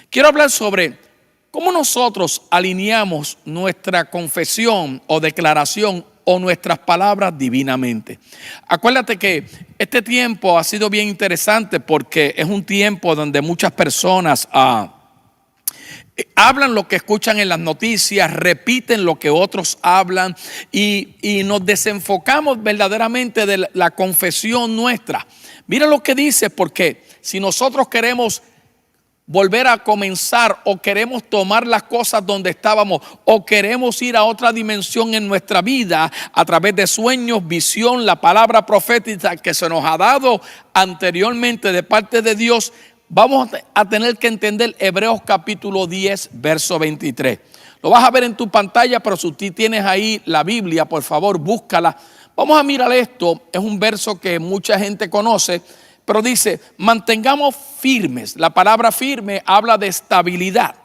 Quiero hablar sobre cómo nosotros alineamos nuestra confesión o declaración o nuestras palabras divinamente. Acuérdate que este tiempo ha sido bien interesante porque es un tiempo donde muchas personas hablan lo que escuchan en las noticias, repiten lo que otros hablan y nos desenfocamos verdaderamente de la confesión nuestra. Mira lo que dice, porque si nosotros queremos volver a comenzar o queremos tomar las cosas donde estábamos o queremos ir a otra dimensión en nuestra vida a través de sueños, visión, la palabra profética que se nos ha dado anteriormente de parte de Dios, vamos a tener que entender Hebreos capítulo 10, verso 23. Lo vas a ver en tu pantalla, pero si tú tienes ahí la Biblia, por favor, búscala. Vamos a mirar esto. Es un verso que mucha gente conoce, pero dice, mantengamos firmes. La palabra firme habla de estabilidad,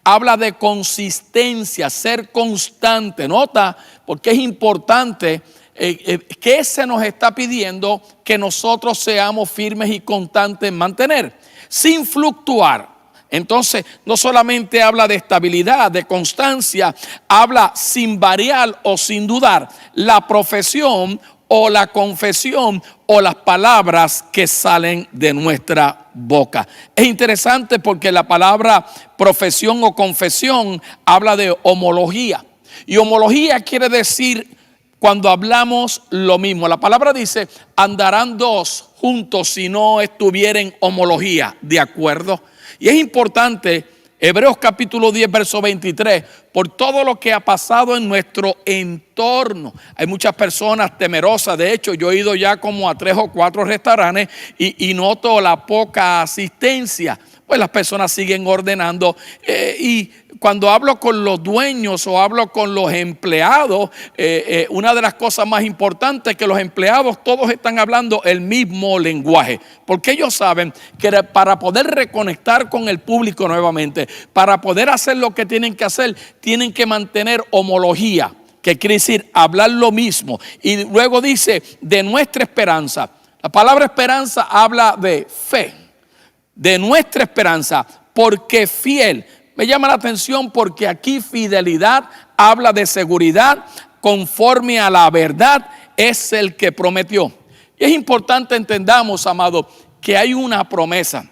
habla de consistencia, ser constante. Nota, porque es importante. ¿Qué se nos está pidiendo? Que nosotros seamos firmes y constantes en mantener, sin fluctuar. Entonces, no solamente habla de estabilidad, de constancia, habla sin variar o sin dudar. La profesión o la confesión o las palabras que salen de nuestra boca. Es interesante porque la palabra profesión o confesión habla de homología. Y homología quiere decir cuando hablamos lo mismo. La palabra dice, andarán dos juntos si no estuvieren homología, ¿de acuerdo? Y es importante, Hebreos capítulo 10, verso 23, por todo lo que ha pasado en nuestro entorno. Hay muchas personas temerosas. De hecho, yo he ido ya como a 3 o 4 restaurantes y noto la poca asistencia. Pues las personas siguen ordenando y cuando hablo con los dueños o hablo con los empleados, una de las cosas más importantes es que los empleados todos están hablando el mismo lenguaje, porque ellos saben que para poder reconectar con el público nuevamente, para poder hacer lo que tienen que hacer, tienen que mantener homología, que quiere decir hablar lo mismo. Y luego dice de nuestra esperanza. La palabra esperanza habla de fe. De nuestra esperanza, porque fiel. Me llama la atención porque aquí fidelidad habla de seguridad, conforme a la verdad es el que prometió. Y es importante entendamos, amado, que hay una promesa.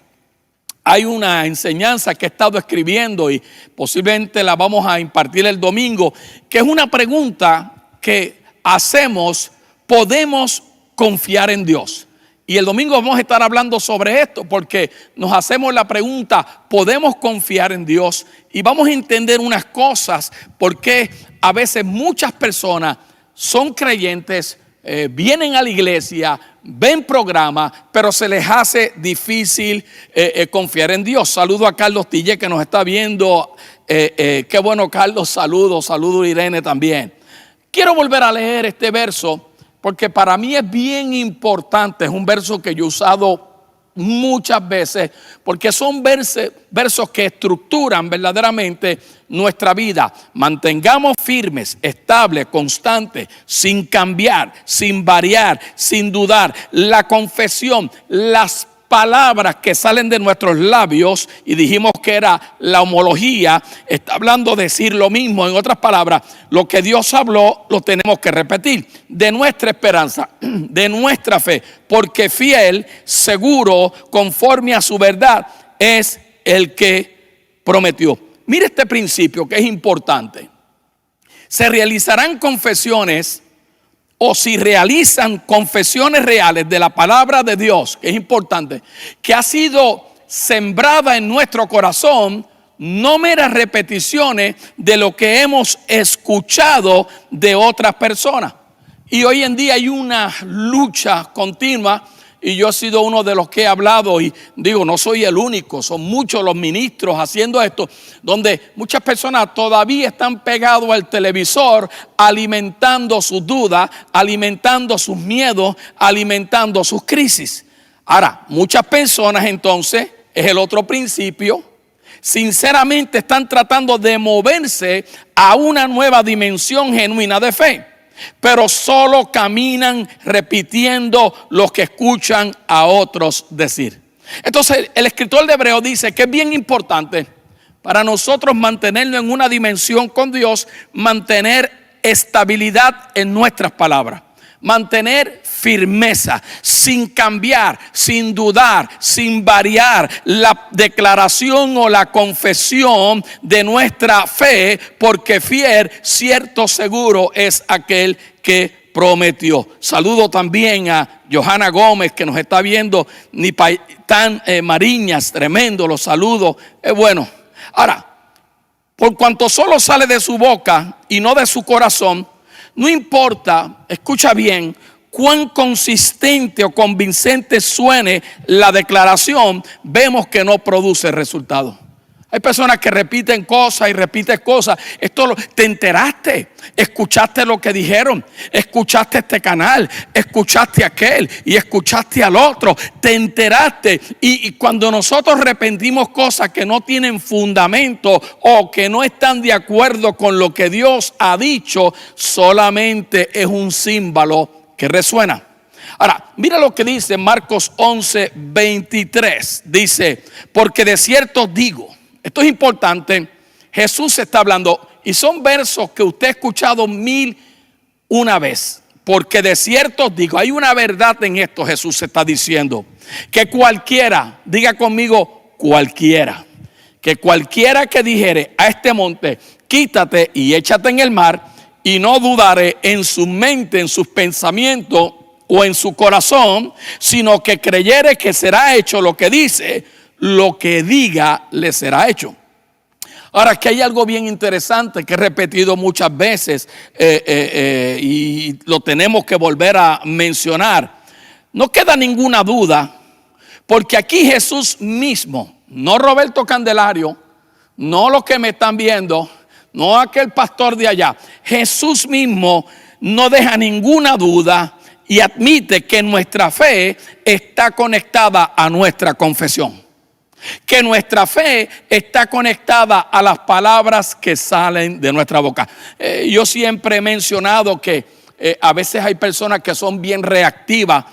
Hay una enseñanza que he estado escribiendo y posiblemente la vamos a impartir el domingo, que es una pregunta que hacemos: ¿podemos confiar en Dios? Y el domingo vamos a estar hablando sobre esto porque nos hacemos la pregunta, ¿podemos confiar en Dios? Y vamos a entender unas cosas, porque a veces muchas personas son creyentes, vienen a la iglesia, ven programas, pero se les hace difícil confiar en Dios. Saludo a Carlos Tille que nos está viendo. Qué bueno, Carlos, saludo Irene también. Quiero volver a leer este verso, porque para mí es bien importante. Es un verso que yo he usado muchas veces, porque son versos que estructuran verdaderamente nuestra vida. Mantengamos firmes, estables, constantes, sin cambiar, sin variar, sin dudar. La confesión, las palabras que salen de nuestros labios, y dijimos que era la homología, está hablando de decir lo mismo. En otras palabras, lo que Dios habló lo tenemos que repetir. De nuestra esperanza, de nuestra fe, porque fiel, seguro, conforme a su verdad es el que prometió. Mire este principio que es importante. Se realizarán confesiones, o si realizan confesiones reales de la palabra de Dios, que es importante, que ha sido sembrada en nuestro corazón, no meras repeticiones de lo que hemos escuchado de otras personas. Y hoy en día hay una lucha continua, y yo he sido uno de los que he hablado, y digo, no soy el único, son muchos los ministros haciendo esto, donde muchas personas todavía están pegados al televisor, alimentando sus dudas, alimentando sus miedos, alimentando sus crisis. Ahora, muchas personas entonces, es el otro principio, sinceramente están tratando de moverse a una nueva dimensión genuina de fe, pero solo caminan repitiendo lo que escuchan a otros decir. Entonces el escritor de Hebreos dice que es bien importante para nosotros mantenernos en una dimensión con Dios, mantener estabilidad en nuestras palabras, mantener firmeza, sin cambiar, sin dudar, sin variar la declaración o la confesión de nuestra fe, porque fiel, cierto, seguro es aquel que prometió. Saludo también a Johanna Gómez, que nos está viendo, Nipaitán Mariñas, tremendo, los saludo. Es bueno. Ahora, por cuanto solo sale de su boca y no de su corazón, no importa, escucha bien, cuán consistente o convincente suene la declaración, vemos que no produce resultado. Hay personas que repiten cosas y repiten cosas. Te enteraste, escuchaste lo que dijeron, escuchaste este canal, escuchaste aquel y escuchaste al otro. Te enteraste y cuando nosotros repetimos cosas que no tienen fundamento o que no están de acuerdo con lo que Dios ha dicho, solamente es un símbolo que resuena. Ahora, mira lo que dice Marcos 11:23. Dice, porque de cierto digo. Esto es importante. Jesús está hablando y son versos que usted ha escuchado 1001 vez. Porque de cierto digo, hay una verdad en esto. Jesús está diciendo que cualquiera, diga conmigo, cualquiera, que cualquiera que dijere a este monte, quítate y échate en el mar, y no dudare en su mente, en sus pensamientos o en su corazón, sino que creyere que será hecho lo que dice, lo que diga le será hecho. Ahora, que hay algo bien interesante que he repetido muchas veces y lo tenemos que volver a mencionar. No queda ninguna duda, porque aquí Jesús mismo, no Roberto Candelario, no los que me están viendo, no aquel pastor de allá, Jesús mismo no deja ninguna duda y admite que nuestra fe está conectada a nuestra confesión. Que nuestra fe está conectada a las palabras que salen de nuestra boca. Yo siempre he mencionado que a veces hay personas que son bien reactivas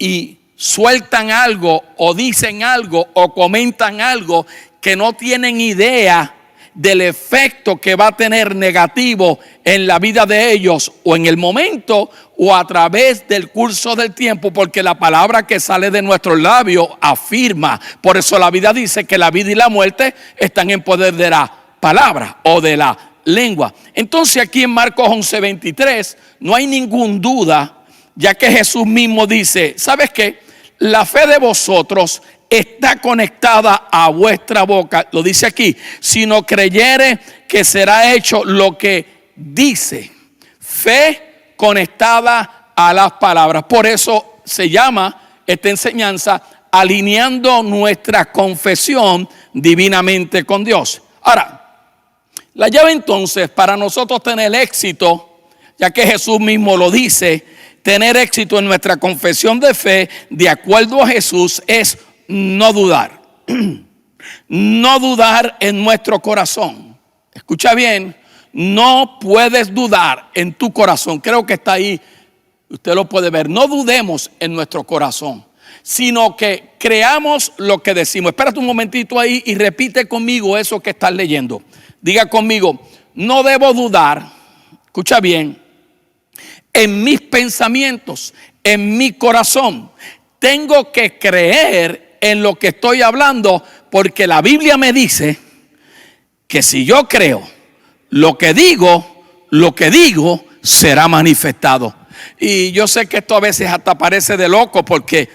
y sueltan algo o dicen algo o comentan algo que no tienen idea del efecto que va a tener negativo en la vida de ellos o en el momento o a través del curso del tiempo, porque la palabra que sale de nuestros labios afirma. Por eso la Biblia dice que la vida y la muerte están en poder de la palabra o de la lengua. Entonces aquí en Marcos 11:23 no hay ninguna duda, ya que Jesús mismo dice, ¿sabes qué? La fe de vosotros está conectada a vuestra boca, lo dice aquí, si no creyere que será hecho lo que dice. Fe conectada a las palabras. Por eso se llama esta enseñanza alineando nuestra confesión divinamente con Dios. Ahora, la llave entonces para nosotros tener éxito, ya que Jesús mismo lo dice, tener éxito en nuestra confesión de fe de acuerdo a Jesús es no dudar. No dudar en nuestro corazón. Escucha bien, no puedes dudar en tu corazón. Creo que está ahí, usted lo puede ver. No dudemos en nuestro corazón, sino que creamos lo que decimos. Espérate un momentito ahí y repite conmigo eso que estás leyendo. Diga conmigo, no debo dudar, escucha bien, en mis pensamientos, en mi corazón. Tengo que creer en lo que estoy hablando, porque la Biblia me dice que si yo creo lo que digo será manifestado. Y yo sé que esto a veces hasta parece de loco, porque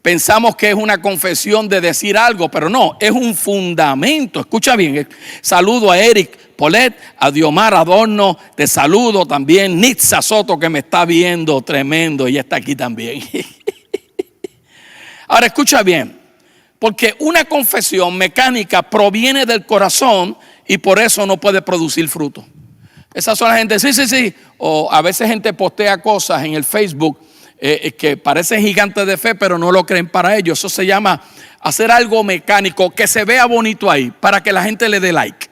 pensamos que es una confesión de decir algo, pero no, es un fundamento. Escucha bien, saludo a Eric Polet, a Diomar Adorno, te saludo también, Nitza Soto, que me está viendo, tremendo, y está aquí también. Ahora escucha bien, porque una confesión mecánica proviene del corazón y por eso no puede producir fruto. Esas son la gente, sí, o a veces gente postea cosas en el Facebook que parecen gigantes de fe, pero no lo creen para ellos. Eso se llama hacer algo mecánico, que se vea bonito ahí, para que la gente le dé like,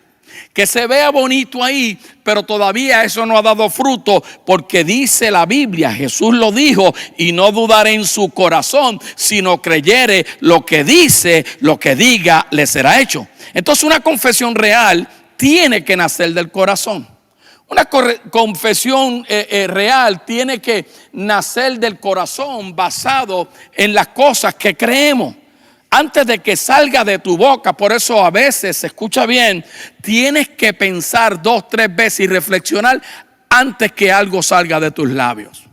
Que se vea bonito ahí, pero todavía eso no ha dado fruto, porque dice la Biblia, Jesús lo dijo, y no dudaré en su corazón, sino creyere lo que dice, lo que diga, le será hecho. Entonces una confesión real tiene que nacer del corazón. Una confesión real tiene que nacer del corazón basado en las cosas que creemos. Antes de que salga de tu boca, por eso a veces, se escucha bien, tienes que pensar 2, 3 veces y reflexionar antes que algo salga de tus labios.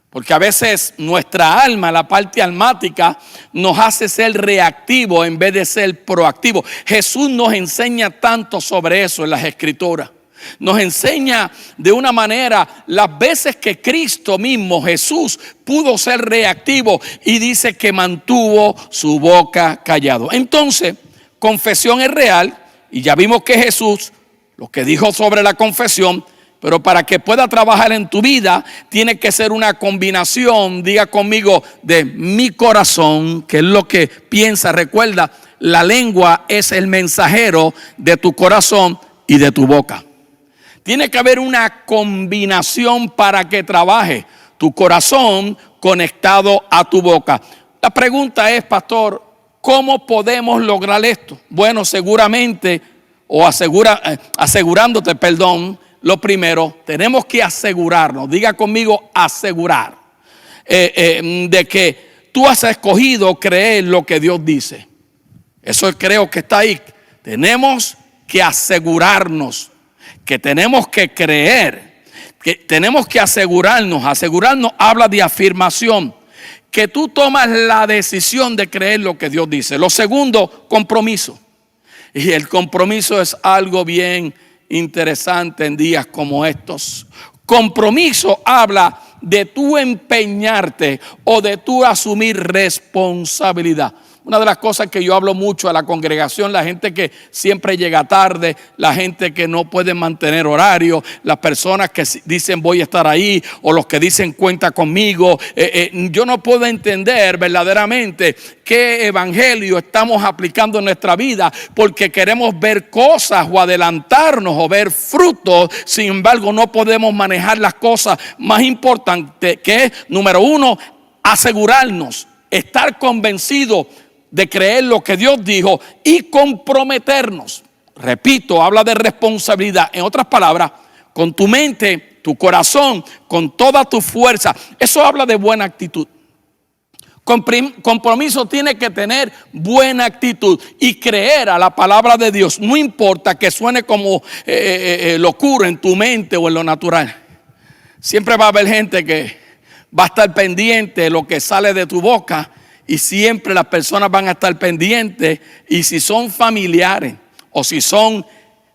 Porque a veces nuestra alma, la parte almática, nos hace ser reactivos en vez de ser proactivos. Jesús nos enseña tanto sobre eso en las Escrituras. Nos enseña de una manera las veces que Cristo mismo, Jesús, pudo ser reactivo y dice que mantuvo su boca callado. Entonces, confesión es real y ya vimos que Jesús, lo que dijo sobre la confesión, pero para que pueda trabajar en tu vida, tiene que ser una combinación, diga conmigo, de mi corazón, que es lo que piensa. Recuerda, la lengua es el mensajero de tu corazón y de tu boca. Tiene que haber una combinación para que trabaje tu corazón conectado a tu boca. La pregunta es, pastor, ¿cómo podemos lograr esto? Bueno, seguramente, asegurándote, lo primero, tenemos que asegurarnos, diga conmigo, asegurar, de que tú has escogido creer lo que Dios dice. Eso creo que está ahí. Tenemos que asegurarnos que tenemos que creer, que tenemos que asegurarnos. Asegurarnos habla de afirmación, que tú tomas la decisión de creer lo que Dios dice. Lo segundo, compromiso. Y el compromiso es algo bien interesante en días como estos. Compromiso habla de tú empeñarte o de tú asumir responsabilidad. Una de las cosas que yo hablo mucho a la congregación, la gente que siempre llega tarde, la gente que no puede mantener horario, las personas que dicen voy a estar ahí, o los que dicen cuenta conmigo. Yo no puedo entender verdaderamente qué evangelio estamos aplicando en nuestra vida, porque queremos ver cosas o adelantarnos o ver frutos. Sin embargo, no podemos manejar las cosas más importantes, que es, número uno, asegurarnos, estar convencidos de creer lo que Dios dijo y comprometernos. Repito, habla de responsabilidad. En otras palabras, con tu mente, tu corazón, con toda tu fuerza. Eso habla de buena actitud. Compromiso tiene que tener buena actitud y creer a la palabra de Dios. No importa que suene como locura en tu mente o en lo natural. Siempre va a haber gente que va a estar pendiente de lo que sale de tu boca. Y siempre las personas van a estar pendientes. Y si son familiares o si son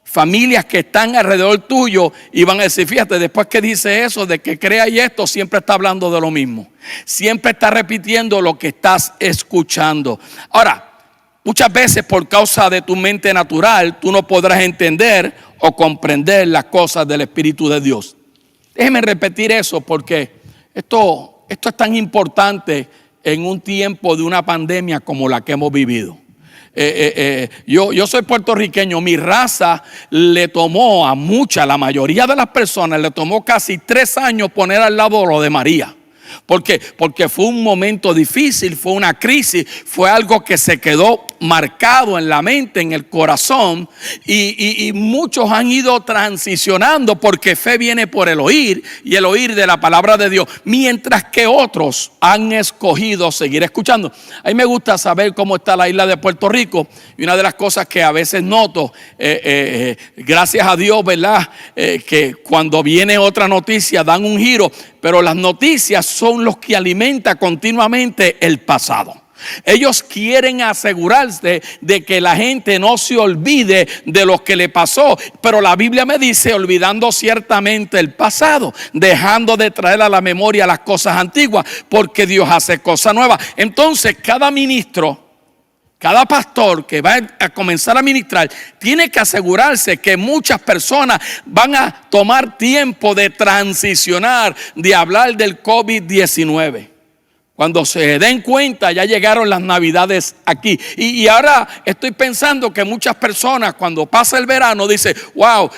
familias que están alrededor tuyo, y van a decir, fíjate, después que dice eso, de que crea y esto, siempre está hablando de lo mismo. Siempre está repitiendo lo que estás escuchando. Ahora, muchas veces por causa de tu mente natural, tú no podrás entender o comprender las cosas del Espíritu de Dios. Déjeme repetir eso porque esto es tan importante en un tiempo de una pandemia como la que hemos vivido. Yo soy puertorriqueño. Mi raza le tomó la mayoría de las personas le tomó casi 3 años poner al lado lo de María. ¿Por qué? Porque fue un momento difícil, fue una crisis, fue algo que se quedó marcado en la mente, en el corazón, y muchos han ido transicionando porque fe viene por el oír y el oír de la palabra de Dios, mientras que otros han escogido seguir escuchando. A mí me gusta saber cómo está la isla de Puerto Rico, y una de las cosas que a veces noto, gracias a Dios, ¿verdad? Que cuando viene otra noticia dan un giro, pero las noticias son los que alimentan continuamente el pasado. Ellos quieren asegurarse de que la gente no se olvide de lo que le pasó. Pero la Biblia me dice, olvidando ciertamente el pasado, dejando de traer a la memoria las cosas antiguas, porque Dios hace cosas nuevas. Entonces, cada ministro, cada pastor que va a comenzar a ministrar tiene que asegurarse que muchas personas van a tomar tiempo de transicionar, de hablar del COVID-19. Cuando se den cuenta, ya llegaron las Navidades aquí. Y ahora estoy pensando que muchas personas, cuando pasa el verano, dicen, wow,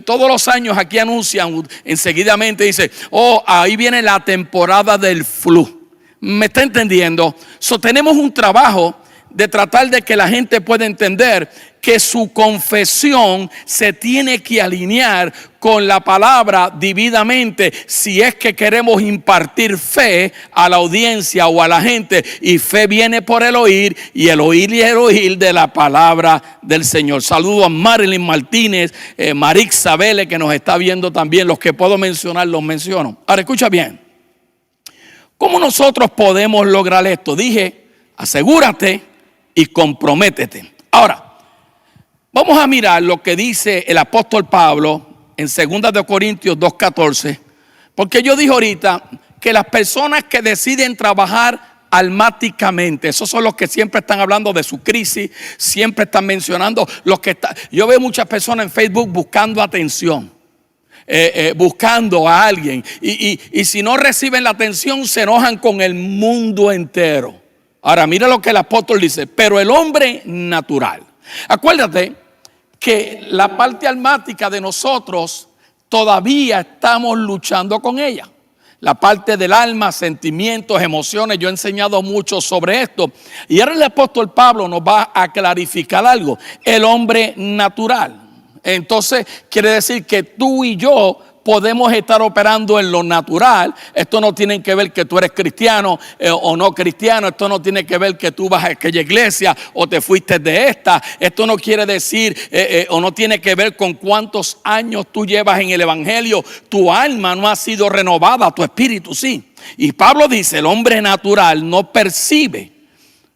todos los años aquí anuncian, enseguidamente dice, oh, ahí viene la temporada del flu. ¿Me está entendiendo? Tenemos un trabajo de tratar de que la gente pueda entender que su confesión se tiene que alinear con la palabra debidamente si es que queremos impartir fe a la audiencia o a la gente, y fe viene por el oír y el oír de la palabra del Señor. Saludo a Marilyn Martínez, Marixa Vélez, que nos está viendo también. Los que puedo mencionar los menciono. Ahora escucha bien, ¿cómo nosotros podemos lograr esto? Dije, asegúrate y comprométete. Ahora, vamos a mirar lo que dice el apóstol Pablo en 2 Corintios 2:14, porque yo dije ahorita que las personas que deciden trabajar almáticamente, esos son los que siempre están hablando de su crisis, siempre están mencionando yo veo muchas personas en Facebook buscando atención, buscando a alguien, y si no reciben la atención se enojan con el mundo entero. Ahora mira lo que el apóstol dice, pero el hombre natural. Acuérdate que la parte almática de nosotros todavía estamos luchando con ella. La parte del alma, sentimientos, emociones. Yo he enseñado mucho sobre esto. Y ahora el apóstol Pablo nos va a clarificar algo. El hombre natural. Entonces quiere decir que tú y yo podemos estar operando en lo natural. Esto no tiene que ver que tú eres cristiano o no cristiano. Esto no tiene que ver que tú vas a aquella iglesia o te fuiste de esta. Esto no quiere decir o no tiene que ver con cuántos años tú llevas en el evangelio. Tu alma no ha sido renovada, tu espíritu sí. Y Pablo dice, el hombre natural no percibe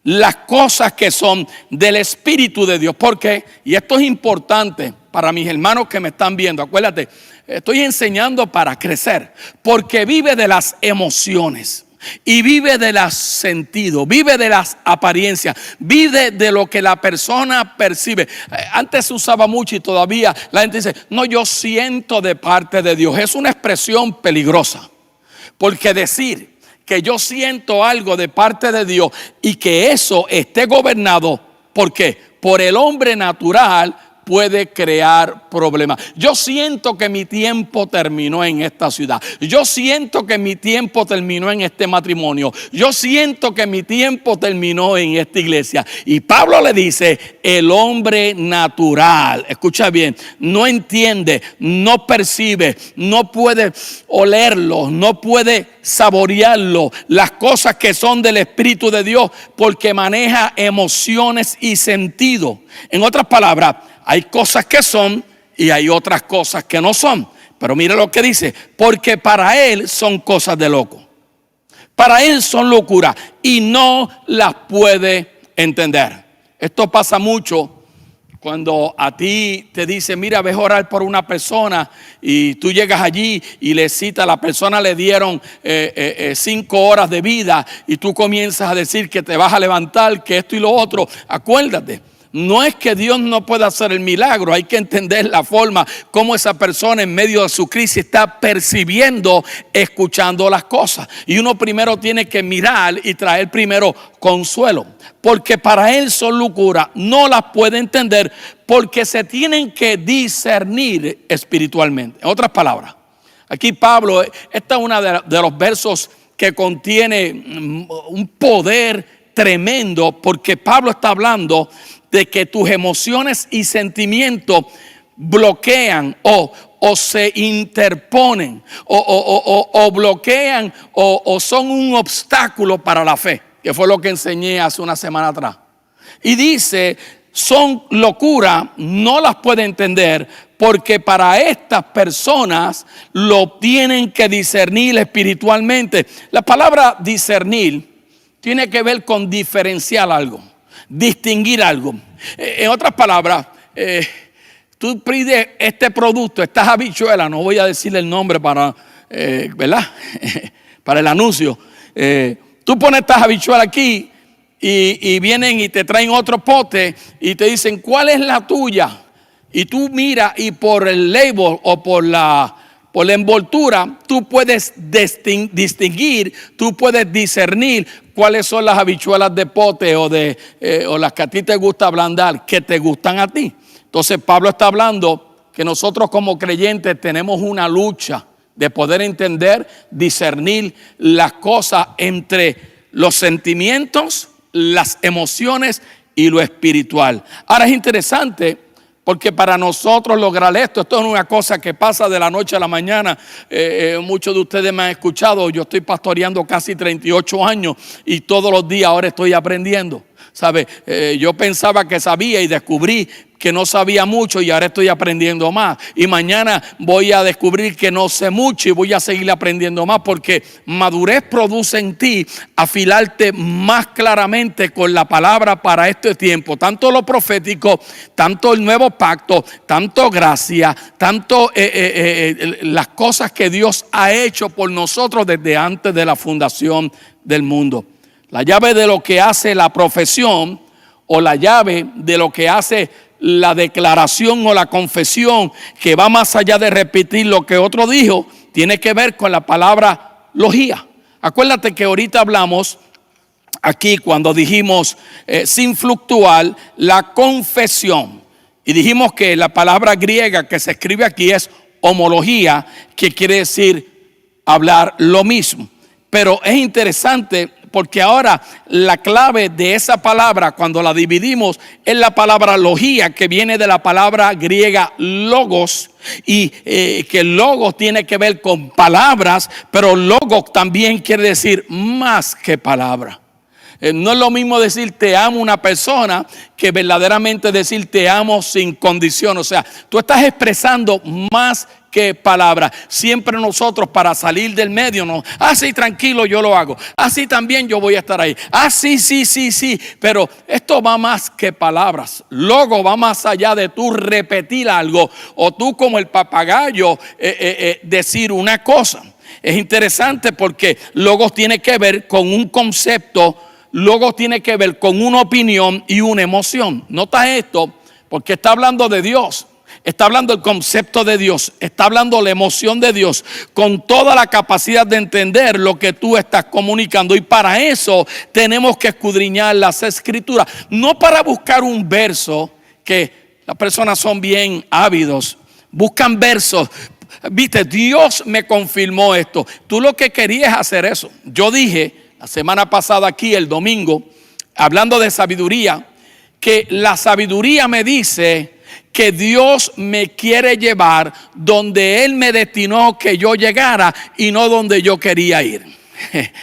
las cosas que son del Espíritu de Dios. ¿Por qué? Y esto es importante para mis hermanos que me están viendo. Acuérdate, estoy enseñando para crecer, porque vive de las emociones y vive de los sentidos, vive de las apariencias, vive de lo que la persona percibe. Antes se usaba mucho y todavía la gente dice, no, yo siento de parte de Dios. Es una expresión peligrosa, porque decir que yo siento algo de parte de Dios y que eso esté gobernado, ¿por qué? Por el hombre natural, puede crear problemas. Yo siento que mi tiempo terminó en esta ciudad. Yo siento que mi tiempo terminó en este matrimonio. Yo siento que mi tiempo terminó en esta iglesia. Y Pablo le dice, el hombre natural, escucha bien, no entiende, no percibe, no puede olerlo, no puede saborearlo, las cosas que son del Espíritu de Dios, porque maneja emociones y sentido. En otras palabras, hay cosas que son y hay otras cosas que no son. Pero mira lo que dice, porque para él son cosas de loco. Para él son locura y no las puede entender. Esto pasa mucho cuando a ti te dicen, mira, ves a orar por una persona, y tú llegas allí y le citas, a la persona le dieron 5 horas de vida, y tú comienzas a decir que te vas a levantar, que esto y lo otro. Acuérdate, no es que Dios no pueda hacer el milagro, hay que entender la forma como esa persona en medio de su crisis está percibiendo, escuchando las cosas. Y uno primero tiene que mirar y traer primero consuelo, porque para él son locura, no las puede entender, porque se tienen que discernir espiritualmente. En otras palabras, aquí Pablo, esta es una de los versos que contiene un poder tremendo, porque Pablo está hablando de que tus emociones y sentimientos bloquean o se interponen o bloquean o son un obstáculo para la fe, que fue lo que enseñé hace una semana atrás. Y dice, son locura, no las puede entender, porque para estas personas lo tienen que discernir espiritualmente. La palabra discernir tiene que ver con diferenciar algo, distinguir algo. En otras palabras, tú pides este producto, estas habichuelas, no voy a decirle el nombre para, ¿verdad? Para el anuncio. Tú pones estas habichuelas aquí y vienen y te traen otro pote y te dicen, ¿cuál es la tuya? Y tú miras y por el label o por por la envoltura, tú puedes distinguir, tú puedes discernir cuáles son las habichuelas de pote o las que a ti te gusta ablandar, que te gustan a ti. Entonces Pablo está hablando que nosotros como creyentes tenemos una lucha de poder entender, discernir las cosas entre los sentimientos, las emociones y lo espiritual. Ahora es interesante porque para nosotros lograr esto es una cosa que pasa de la noche a la mañana. Muchos de ustedes me han escuchado, yo estoy pastoreando casi 38 años y todos los días ahora estoy aprendiendo. ¿Sabe? Yo pensaba que sabía y descubrí que no sabía mucho y ahora estoy aprendiendo más. Y mañana voy a descubrir que no sé mucho y voy a seguir aprendiendo más, porque madurez produce en ti afilarte más claramente con la palabra para este tiempo. Tanto lo profético, tanto el nuevo pacto, tanto gracia, tanto las cosas que Dios ha hecho por nosotros desde antes de la fundación del mundo. La llave de lo que hace la profesión o la llave de lo que hace la declaración o la confesión, que va más allá de repetir lo que otro dijo, tiene que ver con la palabra logía. Acuérdate que ahorita hablamos aquí cuando dijimos sin fluctuar la confesión. Y dijimos que la palabra griega que se escribe aquí es homología, que quiere decir hablar lo mismo. Pero es interesante porque ahora la clave de esa palabra, cuando la dividimos, es la palabra logía, que viene de la palabra griega logos, y que logos tiene que ver con palabras, pero logos también quiere decir más que palabra. No es lo mismo decir te amo a una persona que verdaderamente decir te amo sin condición. O sea, tú estás expresando más que palabras. Siempre nosotros, para salir del medio, no, sí, tranquilo, yo lo hago. Sí, también yo voy a estar ahí. Sí. Pero esto va más que palabras. Logo va más allá de tú repetir algo o tú como el papagayo decir una cosa. Es interesante porque logos tiene que ver con un concepto. Logos tiene que ver con una opinión y una emoción. Nota esto, porque está hablando de Dios, está hablando del concepto de Dios, está hablando la emoción de Dios, con toda la capacidad de entender lo que tú estás comunicando. Y para eso tenemos que escudriñar las escrituras, no para buscar un verso, que las personas son bien ávidos, buscan versos. Viste, Dios me confirmó esto. Tú lo que querías es hacer eso. Yo dije la semana pasada aquí, el domingo, hablando de sabiduría, que la sabiduría me dice que Dios me quiere llevar donde Él me destinó que yo llegara y no donde yo quería ir.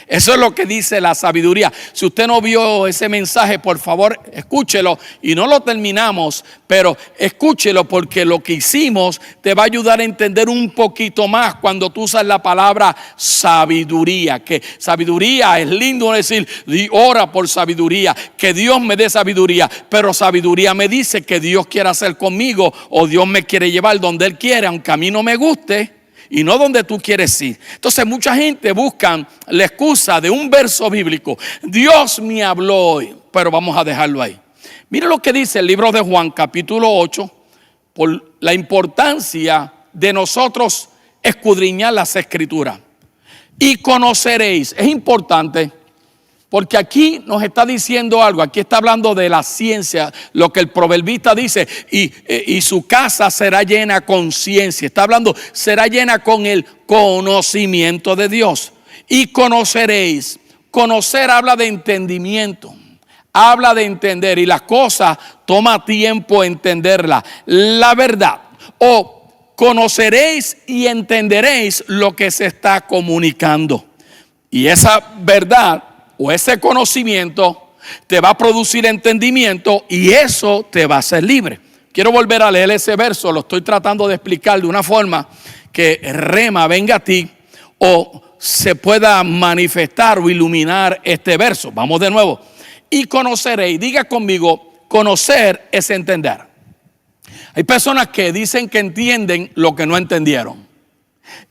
Eso es lo que dice la sabiduría. Si usted no vio ese mensaje, por favor, escúchelo. Y no lo terminamos, pero escúchelo, porque lo que hicimos te va a ayudar a entender un poquito más cuando tú usas la palabra sabiduría. Que sabiduría es lindo decir, ora por sabiduría, que Dios me dé sabiduría. Pero sabiduría me dice que Dios quiere hacer conmigo, o Dios me quiere llevar donde Él quiere, aunque a mí no me guste. Y no donde tú quieres ir. Entonces mucha gente busca la excusa de un verso bíblico. Dios me habló hoy, pero vamos a dejarlo ahí. Mira lo que dice el libro de Juan, capítulo 8, por la importancia de nosotros escudriñar las escrituras. Y conoceréis, es importante, porque aquí nos está diciendo algo. Aquí está hablando de la ciencia, lo que el proverbista dice, y su casa será llena con ciencia. Está hablando, será llena con el conocimiento de Dios. Y conoceréis. Conocer habla de entendimiento, habla de entender, y las cosas toma tiempo entenderlas. La verdad, o conoceréis y entenderéis lo que se está comunicando. Y esa verdad o ese conocimiento te va a producir entendimiento, y eso te va a hacer libre. Quiero volver a leer ese verso. Lo estoy tratando de explicar de una forma que rema venga a ti o se pueda manifestar o iluminar este verso. Vamos de nuevo. Y conoceréis. Diga conmigo, conocer es entender. Hay personas que dicen que entienden lo que no entendieron.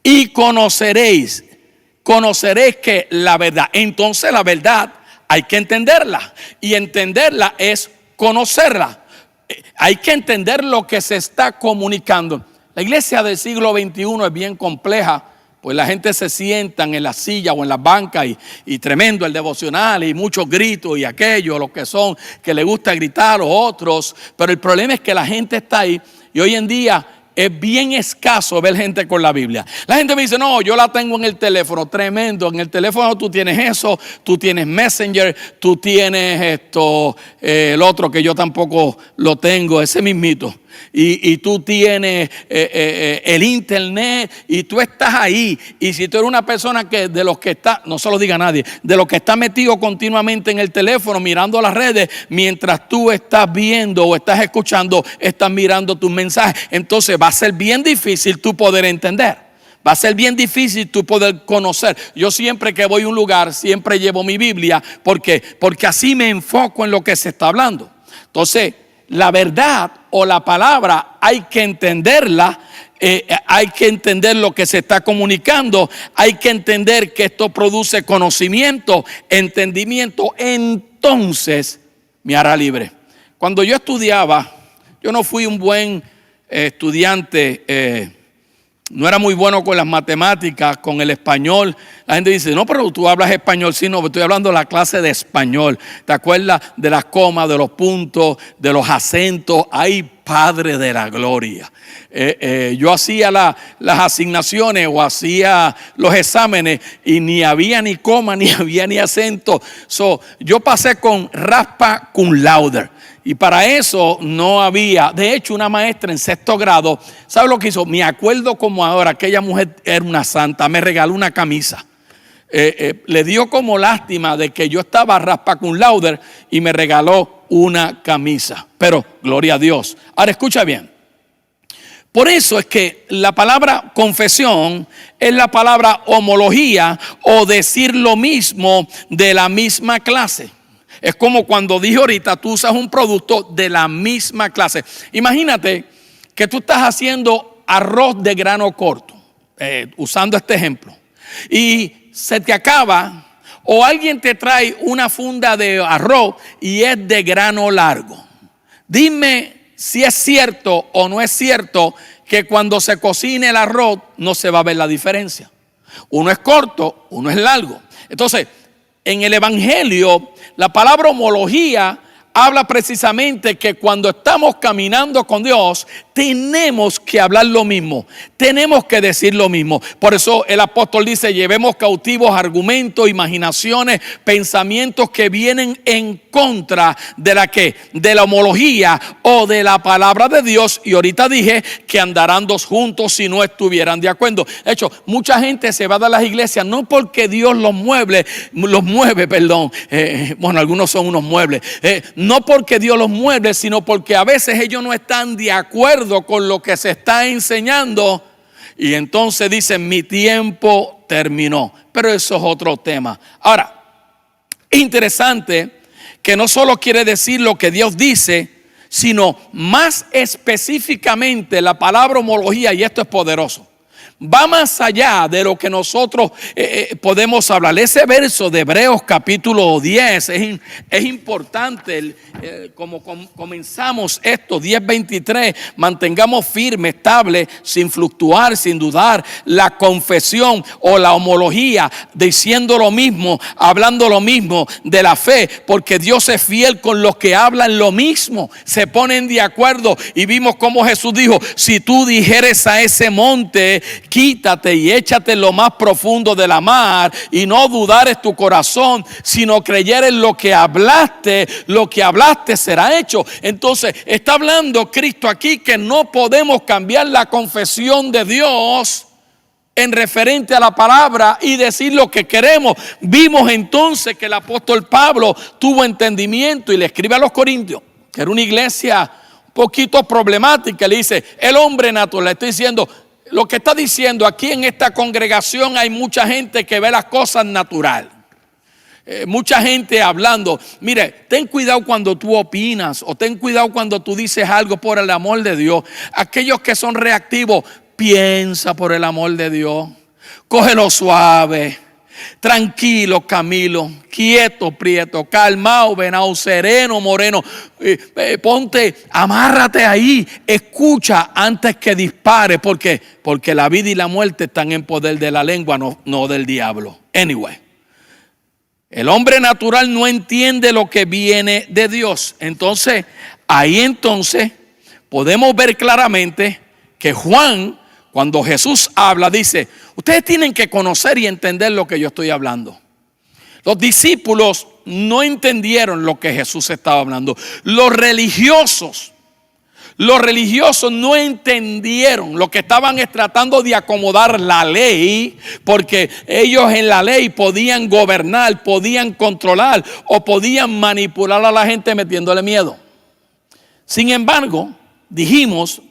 Y conoceréis. Conoceréis que la verdad. Entonces la verdad hay que entenderla. Y entenderla es conocerla. Hay que entender lo que se está comunicando. La iglesia del siglo XXI es bien compleja, pues la gente se sientan en la silla o en las bancas y tremendo el devocional y muchos gritos y aquello, los que son, que les gusta gritar, los otros. Pero el problema es que la gente está ahí y hoy en día es bien escaso ver gente con la Biblia. La gente me dice, no, yo la tengo en el teléfono. Tremendo, en el teléfono tú tienes eso, tú tienes Messenger, tú tienes esto, el otro que yo tampoco lo tengo, ese mismito. Y tú tienes el internet y tú estás ahí. Y si tú eres una persona que de los que está, no se lo diga a nadie, de los que está metido continuamente en el teléfono mirando las redes, mientras tú estás viendo o estás escuchando, estás mirando tus mensajes, entonces va a ser bien difícil tú poder entender. Va a ser bien difícil tú poder conocer. Yo siempre que voy a un lugar, siempre llevo mi Biblia. ¿Por qué? Porque así me enfoco en lo que se está hablando. Entonces, la verdad o la palabra hay que entenderla, hay que entender lo que se está comunicando, hay que entender que esto produce conocimiento, entendimiento, entonces me hará libre. Cuando yo estudiaba, yo no fui un buen estudiante, no era muy bueno con las matemáticas, con el español. La gente dice, no, pero tú hablas español. Sí, no, estoy hablando de la clase de español. ¿Te acuerdas de las comas, de los puntos, de los acentos? ¡Ay, Padre de la gloria! Yo hacía las asignaciones o hacía los exámenes y ni había ni coma, ni había ni acento. Yo pasé con raspa cum laude. Y para eso no había, de hecho una maestra en 6º grado, ¿sabe lo que hizo? Me acuerdo como ahora, aquella mujer era una santa, me regaló una camisa. Le dio como lástima de que yo estaba raspa cum laude y me regaló una camisa. Pero gloria a Dios. Ahora escucha bien. Por eso es que la palabra confesión es la palabra homología o decir lo mismo de la misma clase. Es como cuando dije ahorita, tú usas un producto de la misma clase. Imagínate que tú estás haciendo arroz de grano corto, usando este ejemplo, y se te acaba, o alguien te trae una funda de arroz y es de grano largo. Dime si es cierto o no es cierto que cuando se cocine el arroz no se va a ver la diferencia. Uno es corto, uno es largo. Entonces, en el Evangelio, la palabra homología habla precisamente que cuando estamos caminando con Dios, tenemos que hablar lo mismo, tenemos que decir lo mismo. Por eso el apóstol dice, llevemos cautivos argumentos, imaginaciones, pensamientos que vienen en contra de de la homología o de la palabra de Dios. Y ahorita dije que andarán dos juntos si no estuvieran de acuerdo. De hecho, mucha gente se va de las iglesias no porque Dios los mueve, bueno, algunos son unos muebles, no porque Dios los mueve, sino porque a veces ellos no están de acuerdo con lo que se está enseñando. Y entonces dicen, mi tiempo terminó. Pero eso es otro tema. Ahora, interesante que no solo quiere decir lo que Dios dice, sino más específicamente la palabra homología, y esto es poderoso, va más allá de lo que nosotros podemos hablar. Ese verso de Hebreos capítulo 10 es importante. Como comenzamos esto, 10:23, mantengamos firme, estable, sin fluctuar, sin dudar, la confesión o la homología, diciendo lo mismo, hablando lo mismo de la fe, porque Dios es fiel con los que hablan lo mismo, se ponen de acuerdo. Y vimos cómo Jesús dijo, si tú dijeres a ese monte, quítate y échate en lo más profundo de la mar, y no dudares tu corazón, sino creyeres lo que hablaste será hecho. Entonces está hablando Cristo aquí que no podemos cambiar la confesión de Dios en referente a la palabra y decir lo que queremos. Vimos entonces que el apóstol Pablo tuvo entendimiento y le escribe a los Corintios, que era una iglesia un poquito problemática. Le dice, el hombre natural, le estoy diciendo, lo que está diciendo aquí en esta congregación hay mucha gente que ve las cosas natural. Mucha gente hablando. Mire, ten cuidado cuando tú opinas o ten cuidado cuando tú dices algo por el amor de Dios. Aquellos que son reactivos, piensa por el amor de Dios. Cógelo suave. Tranquilo, Camilo, quieto, Prieto, calmado, Venado, sereno, Moreno, ponte, amárrate ahí, escucha antes que dispare, porque la vida y la muerte están en poder de la lengua, no del diablo. Anyway, el hombre natural no entiende lo que viene de Dios. Entonces podemos ver claramente que Juan, cuando Jesús habla, dice, ustedes tienen que conocer y entender lo que yo estoy hablando. Los discípulos no entendieron lo que Jesús estaba hablando. Los religiosos no entendieron. Lo que estaban es tratando de acomodar la ley, porque ellos en la ley podían gobernar, podían controlar o podían manipular a la gente metiéndole miedo. Sin embargo, dijimos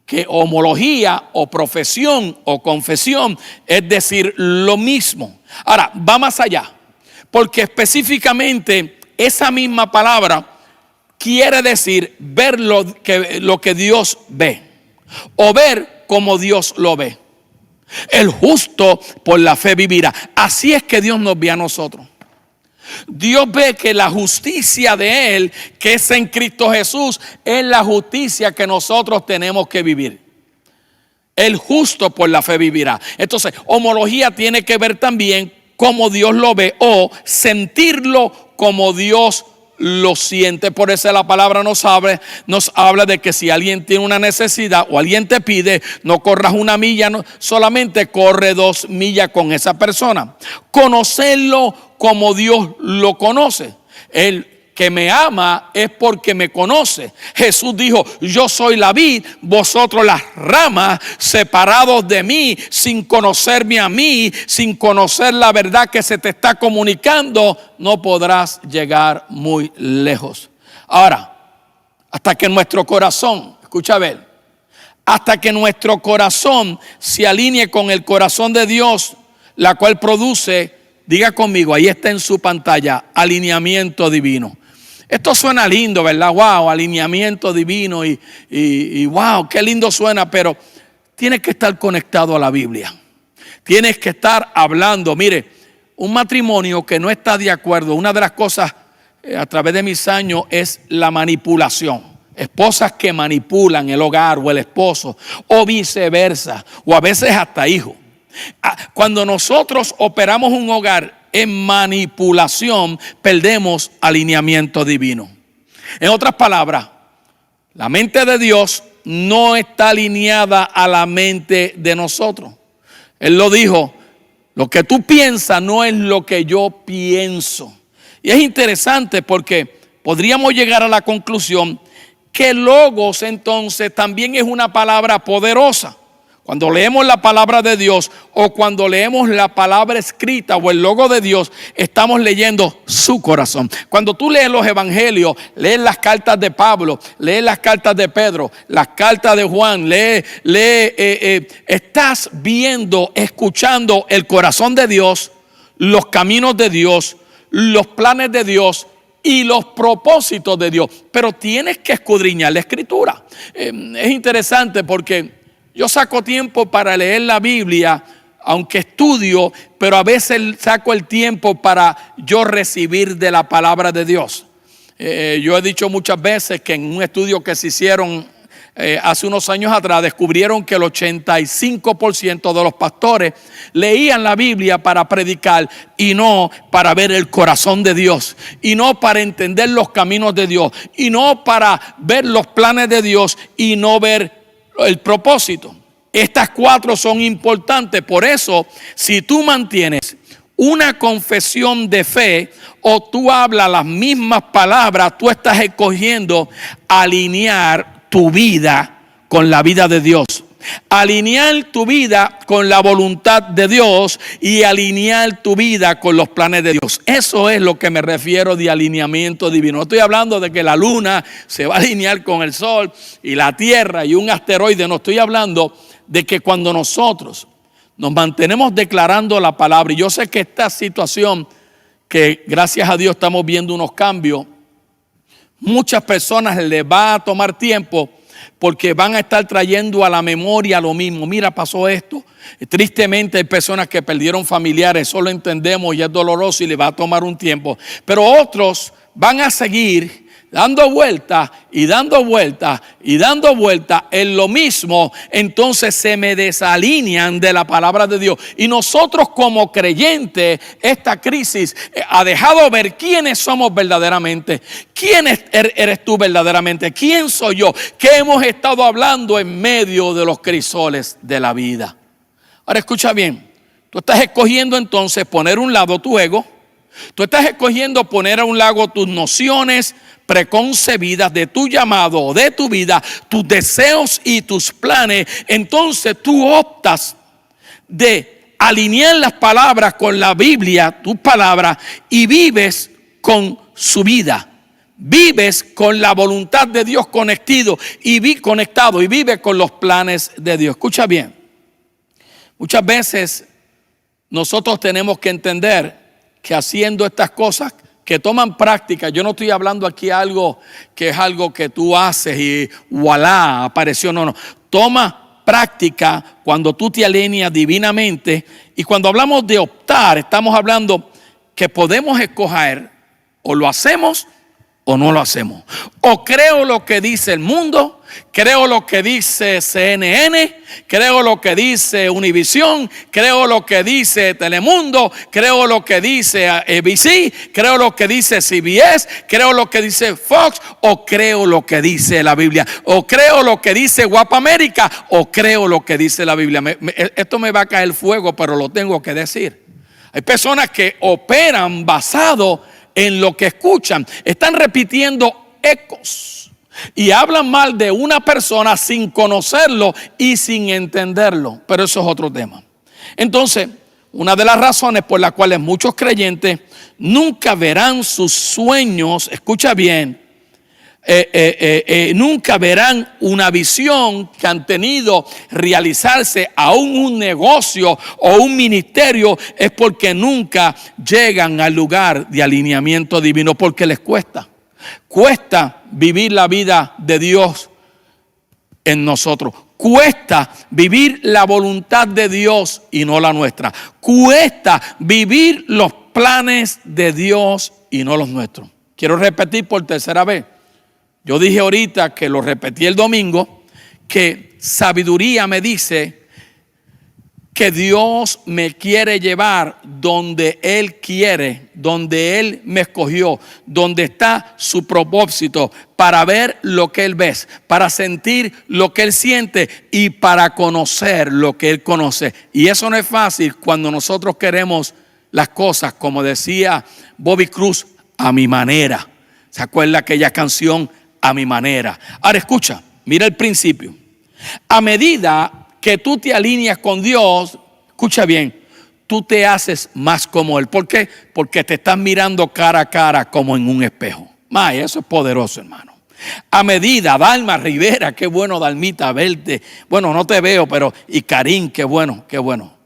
que homología o profesión o confesión es decir lo mismo. Ahora, va más allá, porque específicamente esa misma palabra quiere decir ver lo que Dios ve o ver como Dios lo ve. El justo por la fe vivirá. Así es que Dios nos ve a nosotros. Dios ve que la justicia de Él, que es en Cristo Jesús, es la justicia que nosotros tenemos que vivir. El justo por la fe vivirá. Entonces, homología tiene que ver también cómo Dios lo ve o sentirlo como Dios lo siente. Por eso la palabra nos habla de que si alguien tiene una necesidad o alguien te pide, no corras 1 milla, no, solamente corre 2 millas con esa persona. Conocerlo como Dios lo conoce. El que me ama es porque me conoce. Jesús dijo, yo soy la vid, vosotros las ramas, separados de mí, sin conocerme a mí, sin conocer la verdad que se te está comunicando, no podrás llegar muy lejos. Ahora, hasta que nuestro corazón, escucha a ver, hasta que nuestro corazón se alinee con el corazón de Dios, la cual produce, diga conmigo, ahí está en su pantalla, alineamiento divino. Esto suena lindo, ¿verdad? Wow, alineamiento divino y wow, qué lindo suena, pero tienes que estar conectado a la Biblia. Tienes que estar hablando. Mire, un matrimonio que no está de acuerdo, una de las cosas a través de mis años es la manipulación. Esposas que manipulan el hogar o el esposo o viceversa, o a veces hasta hijos. Cuando nosotros operamos un hogar en manipulación, perdemos alineamiento divino. En otras palabras, la mente de Dios no está alineada a la mente de nosotros. Él lo dijo, lo que tú piensas no es lo que yo pienso. Y es interesante porque podríamos llegar a la conclusión que logos entonces también es una palabra poderosa. Cuando leemos la palabra de Dios o cuando leemos la palabra escrita o el logo de Dios, estamos leyendo su corazón. Cuando tú lees los evangelios, lees las cartas de Pablo, lees las cartas de Pedro, las cartas de Juan, estás viendo, escuchando el corazón de Dios, los caminos de Dios, los planes de Dios y los propósitos de Dios. Pero tienes que escudriñar la escritura. Es interesante porque yo saco tiempo para leer la Biblia, aunque estudio, pero a veces saco el tiempo para yo recibir de la palabra de Dios. Yo he dicho muchas veces que en un estudio que se hicieron hace unos años atrás, descubrieron que el 85% de los pastores leían la Biblia para predicar y no para ver el corazón de Dios, y no para entender los caminos de Dios, y no para ver los planes de Dios y no ver el propósito. Estas 4 son importantes. Por eso, si tú mantienes una confesión de fe o tú hablas las mismas palabras, tú estás escogiendo alinear tu vida con la vida de Dios. Alinear tu vida con la voluntad de Dios y alinear tu vida con los planes de Dios. Eso es lo que me refiero de alineamiento divino. No estoy hablando de que la luna se va a alinear con el sol y la tierra y un asteroide. No, estoy hablando de que cuando nosotros nos mantenemos declarando la palabra, y yo sé que esta situación, que gracias a Dios estamos viendo unos cambios, muchas personas les va a tomar tiempo, porque van a estar trayendo a la memoria lo mismo. Mira, pasó esto. Tristemente hay personas que perdieron familiares, eso lo entendemos y es doloroso y le va a tomar un tiempo. Pero otros van a seguir dando vueltas y dando vueltas y dando vueltas en lo mismo. Entonces se me desalinean de la palabra de Dios. Y nosotros como creyentes, esta crisis ha dejado ver quiénes somos verdaderamente. ¿Quién eres tú verdaderamente? ¿Quién soy yo? ¿Qué hemos estado hablando en medio de los crisoles de la vida? Ahora escucha bien. Tú estás escogiendo entonces poner a un lado tu ego. Tú estás escogiendo poner a un lado tus nociones preconcebidas de tu llamado, de tu vida, tus deseos y tus planes. Entonces tú optas de alinear las palabras con la Biblia, tus palabras, y vives con su vida. Vives con la voluntad de Dios conectado y vives con los planes de Dios. Escucha bien. Muchas veces nosotros tenemos que entender que haciendo estas cosas que toman práctica, yo no estoy hablando aquí algo que es algo que tú haces y voilà, apareció, no. Toma práctica cuando tú te alineas divinamente. Y cuando hablamos de optar, estamos hablando que podemos escoger o lo hacemos o no lo hacemos. O creo lo que dice el mundo, creo lo que dice CNN, creo lo que dice Univisión, creo lo que dice Telemundo, creo lo que dice ABC, creo lo que dice CBS, creo lo que dice Fox, o creo lo que dice la Biblia, o creo lo que dice Guapa América, o creo lo que dice la Biblia. Esto me va a caer fuego, pero lo tengo que decir. Hay personas que operan basado en lo que escuchan, están repitiendo ecos y hablan mal de una persona sin conocerlo y sin entenderlo, pero eso es otro tema. Entonces, una de las razones por las cuales muchos creyentes nunca verán sus sueños, escucha bien, nunca verán una visión que han tenido realizarse, aún un negocio o un ministerio, es porque nunca llegan al lugar de alineamiento divino, porque les cuesta vivir la vida de Dios en nosotros. Cuesta vivir la voluntad de Dios y no la nuestra. Cuesta vivir los planes de Dios y no los nuestros. Quiero repetir por tercera vez. Yo dije ahorita, que lo repetí el domingo, que sabiduría me dice que Dios me quiere llevar donde Él quiere, donde Él me escogió, donde está su propósito, para ver lo que Él ve, para sentir lo que Él siente y para conocer lo que Él conoce. Y eso no es fácil cuando nosotros queremos las cosas, como decía Bobby Cruz, a mi manera. ¿Se acuerda aquella canción? A mi manera. Ahora escucha, mira el principio. A medida que tú te alineas con Dios, escucha bien, tú te haces más como Él. ¿Por qué? Porque te estás mirando cara a cara como en un espejo. Eso es poderoso, hermano. A medida, Dalma Rivera, qué bueno, Dalmita, verte. Bueno, no te veo, pero y Karim, qué bueno, qué bueno.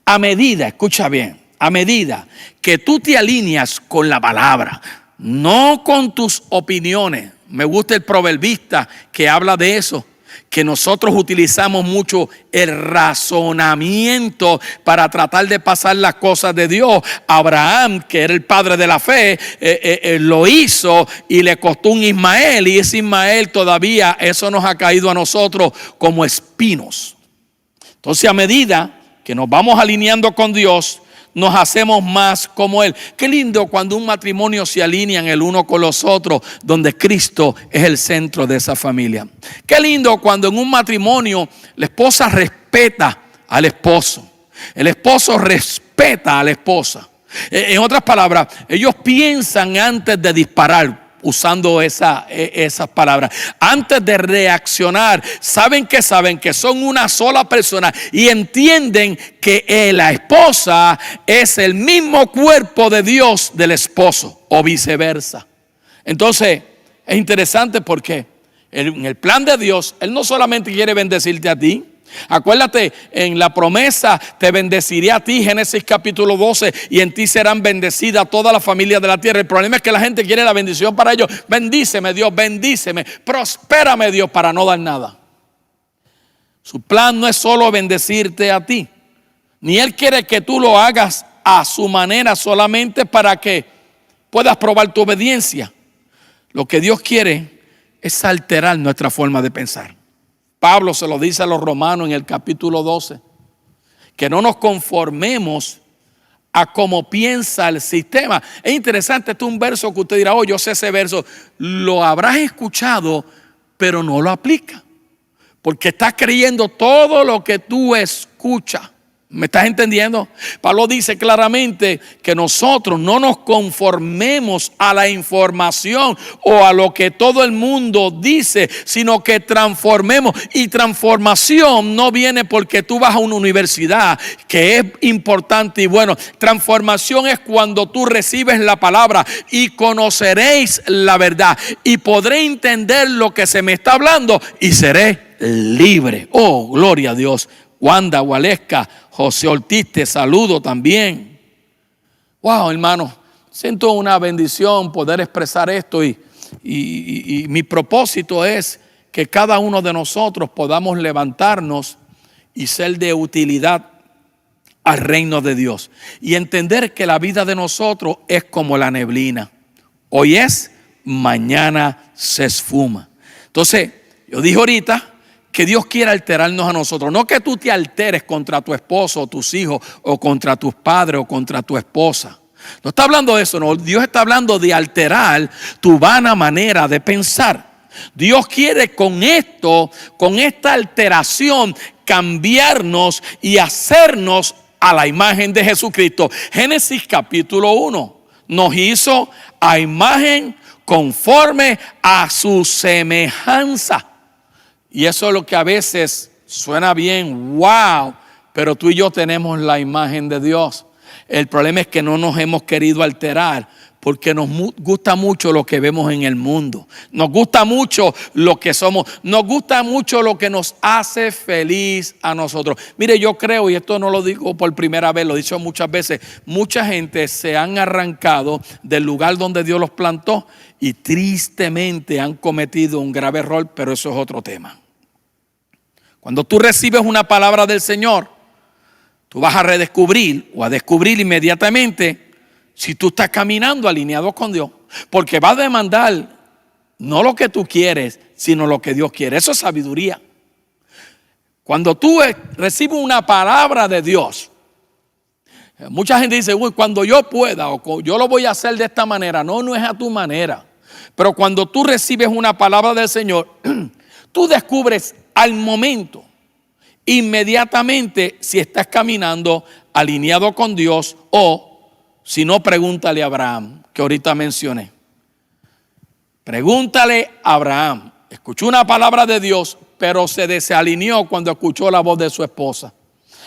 A medida, escucha bien, a medida que tú te alineas con la palabra, no con tus opiniones. Me gusta el proverbista que habla de eso, que nosotros utilizamos mucho el razonamiento para tratar de pasar las cosas de Dios. Abraham, que era el padre de la fe, lo hizo y le costó un Ismael, y ese Ismael todavía, eso nos ha caído a nosotros como espinos. Entonces, a medida que nos vamos alineando con Dios, nos hacemos más como Él. Qué lindo cuando un matrimonio se alinean el uno con los otros, donde Cristo es el centro de esa familia. Qué lindo cuando en un matrimonio la esposa respeta al esposo, el esposo respeta a la esposa. En otras palabras, ellos piensan antes de disparar, usando esas palabras. Antes de reaccionar, saben que son una sola persona y entienden que la esposa es el mismo cuerpo de Dios del esposo o viceversa. Entonces, es interesante porque en el plan de Dios, Él no solamente quiere bendecirte a ti. Acuérdate, en la promesa te bendeciré a ti, Génesis capítulo 12, y en ti serán bendecidas todas las familias de la tierra. El problema es que la gente quiere la bendición para ellos. Bendíceme Dios, bendíceme, prospérame Dios, para no dar nada. Su plan no es solo bendecirte a ti, ni Él quiere que tú lo hagas a su manera solamente para que puedas probar tu obediencia. Lo que Dios quiere es alterar nuestra forma de pensar. Pablo se lo dice a los romanos en el capítulo 12, que no nos conformemos a cómo piensa el sistema. Es interesante, este es un verso que usted dirá, oh, yo sé ese verso, lo habrás escuchado, pero no lo aplica, porque estás creyendo todo lo que tú escuchas. ¿Me estás entendiendo? Pablo dice claramente que nosotros no nos conformemos a la información o a lo que todo el mundo dice, sino que transformemos. Y transformación no viene porque tú vas a una universidad, que es importante y bueno. Transformación es cuando tú recibes la palabra y conoceréis la verdad y podré entender lo que se me está hablando y seré libre. Oh, gloria a Dios. Wanda, Gualesca, José Ortiz, te saludo también. Wow, hermano, siento una bendición poder expresar esto y mi propósito es que cada uno de nosotros podamos levantarnos y ser de utilidad al reino de Dios y entender que la vida de nosotros es como la neblina. Hoy es, mañana se esfuma. Entonces, yo dije ahorita que Dios quiere alterarnos a nosotros. No que tú te alteres contra tu esposo o tus hijos o contra tus padres o contra tu esposa. No está hablando de eso, no. Dios está hablando de alterar tu vana manera de pensar. Dios quiere con esto, con esta alteración, cambiarnos y hacernos a la imagen de Jesucristo. Génesis capítulo 1 nos hizo a imagen conforme a su semejanza. Y eso es lo que a veces suena bien, wow, pero tú y yo tenemos la imagen de Dios. El problema es que no nos hemos querido alterar porque nos gusta mucho lo que vemos en el mundo. Nos gusta mucho lo que somos. Nos gusta mucho lo que nos hace feliz a nosotros. Mire, yo creo, y esto no lo digo por primera vez, lo he dicho muchas veces, mucha gente se han arrancado del lugar donde Dios los plantó y tristemente han cometido un grave error, pero eso es otro tema. Cuando tú recibes una palabra del Señor, tú vas a redescubrir o a descubrir inmediatamente si tú estás caminando alineado con Dios. Porque va a demandar no lo que tú quieres, sino lo que Dios quiere. Eso es sabiduría. Cuando tú recibes una palabra de Dios, mucha gente dice, uy, cuando yo pueda o yo lo voy a hacer de esta manera. No, no es a tu manera. Pero cuando tú recibes una palabra del Señor, tú descubres al momento, inmediatamente, si estás caminando alineado con Dios o si no, pregúntale a Abraham, que ahorita mencioné. Pregúntale a Abraham. Escuchó una palabra de Dios, pero se desalineó cuando escuchó la voz de su esposa.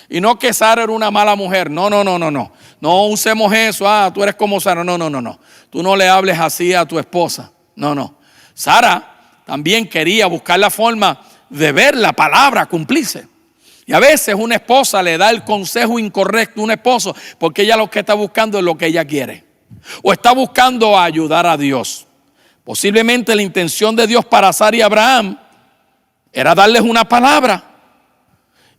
Y no que Sara era una mala mujer. No. No usemos eso. Tú eres como Sara. No. Tú no le hables así a tu esposa. No. Sara también quería buscar la forma de ver la palabra cumplirse. Y a veces una esposa le da el consejo incorrecto a un esposo porque ella lo que está buscando es lo que ella quiere. O está buscando ayudar a Dios. Posiblemente la intención de Dios para Sara y Abraham era darles una palabra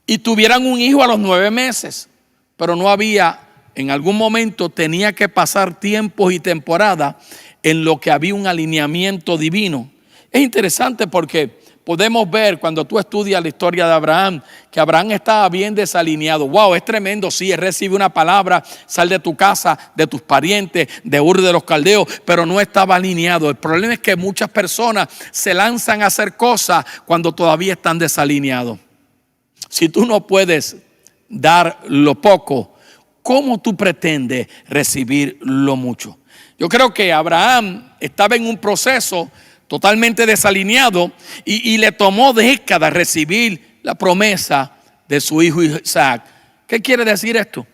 y tuvieran un hijo a los 9 meses. Pero no había, en algún momento tenía que pasar tiempos y temporadas en lo que había un alineamiento divino. Es interesante porque podemos ver cuando tú estudias la historia de Abraham, que Abraham estaba bien desalineado. Wow, es tremendo, sí, él recibe una palabra, sal de tu casa, de tus parientes, de Ur de los Caldeos, pero no estaba alineado. El problema es que muchas personas se lanzan a hacer cosas cuando todavía están desalineados. Si tú no puedes dar lo poco, ¿cómo tú pretendes recibir lo mucho? Yo creo que Abraham estaba en un proceso totalmente desalineado y le tomó décadas recibir la promesa de su hijo Isaac. ¿Qué quiere decir esto?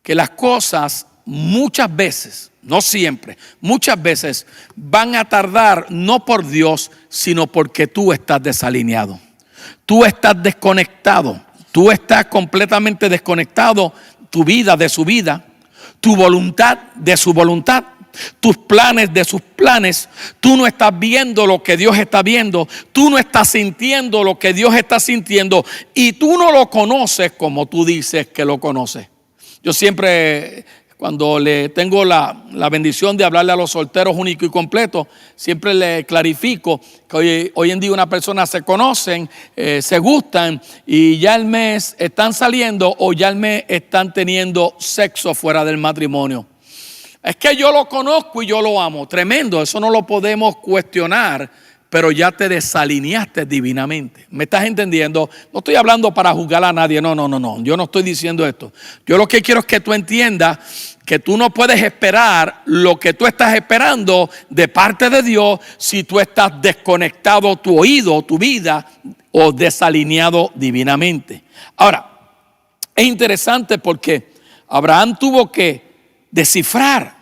Que las cosas muchas veces, no siempre, muchas veces van a tardar no por Dios, sino porque tú estás desalineado. Tú estás desconectado. Tú estás completamente desconectado, tu vida de su vida, tu voluntad de su voluntad. tus planes de sus planes. Tú no estás viendo lo que Dios está viendo. Tú no estás sintiendo lo que Dios está sintiendo. Y tú no lo conoces como tú dices que lo conoces. Yo siempre, cuando le tengo la bendición de hablarle a los solteros únicos y completos, siempre le clarifico que hoy en día una persona se conocen, se gustan y ya al mes están saliendo o ya al mes están teniendo sexo fuera del matrimonio. Es que yo lo conozco y yo lo amo. Tremendo, eso no lo podemos cuestionar, pero ya te desalineaste divinamente. ¿Me estás entendiendo? No estoy hablando para juzgar a nadie, no. Yo no estoy diciendo esto. Yo lo que quiero es que tú entiendas que tú no puedes esperar lo que tú estás esperando de parte de Dios si tú estás desconectado tu oído, tu vida o desalineado divinamente. Ahora, es interesante porque Abraham tuvo que descifrar